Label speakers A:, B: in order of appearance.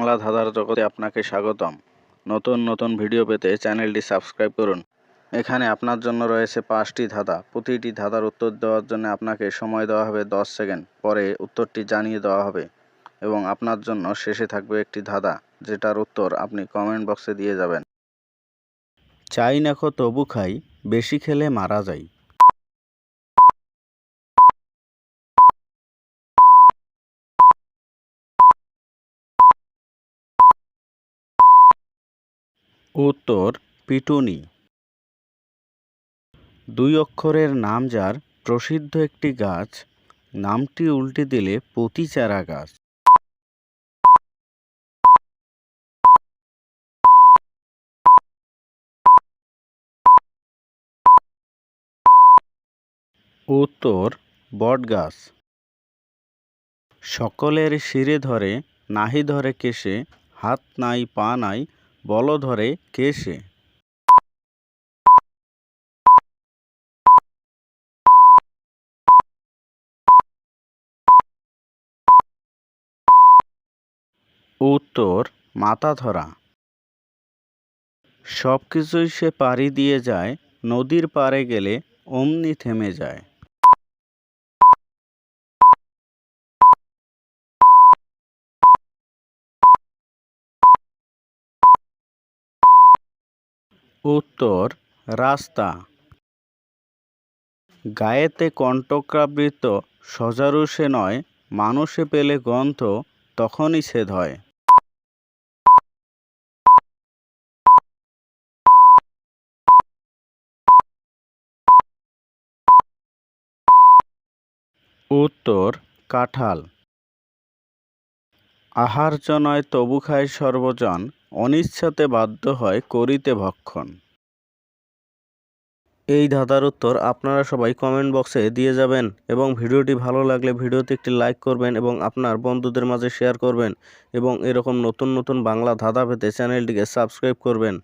A: বাংলা ধাঁধার জগতে আপনাকে স্বাগতম। নতুন নতুন ভিডিও পেতে চ্যানেলটি সাবস্ক্রাইব করুন। এখানে আপনার জন্য রয়েছে 5টি ধাঁধা। প্রতিটি ধাঁধার উত্তর দেওয়ার জন্য আপনাকে সময় দেওয়া হবে 10 সেকেন্ড। পরে উত্তরটি জানিয়ে দেওয়া হবে এবং আপনার জন্য শেষে থাকবে একটি ধাঁধা, যেটার উত্তর আপনি কমেন্ট বক্সে দিয়ে যাবেন। চাই না খো তবু খাই, বেশি খেলে মারা যাই। উত্তর পিটুনি। 2 অক্ষরের নাম যার, প্রসিদ্ধ একটি গাছ, নামটি উল্টে দিলে পতি চারা গাছ। উত্তর বটগাছ। সকলের শিরে ধরে, নাহি ধরে কেশে, হাত নাই পা নাই, বল ধরে কেশে। উত্তর মাথা ধরা। সব কিছুই সে পাড়ি দিয়ে যায়, নদীর পাড়ে গেলে অমনি থেমে যায়। উত্তর রাস্তা। গায়েতে কণ্টকাবৃত, সজারু সে নয়, মানুষে পেলে গন্ধ, তখনই ছেদ হয়। উত্তর কাঁঠাল। আহার্য নয় তবু খায় সর্বজন, অনিচ্ছাতে বাধ্য হয় করিতে ভক্ষণ। এই ধাঁধার উত্তর আপনারা সবাই কমেন্ট বক্সে দিয়ে যাবেন এবং ভিডিওটি ভালো লাগলে ভিডিওতে একটি লাইক করবেন এবং আপনার বন্ধুদের মাঝে শেয়ার করবেন এবং এরকম নতুন নতুন বাংলা ধাঁধা পেতে চ্যানেলটিকে সাবস্ক্রাইব করবেন।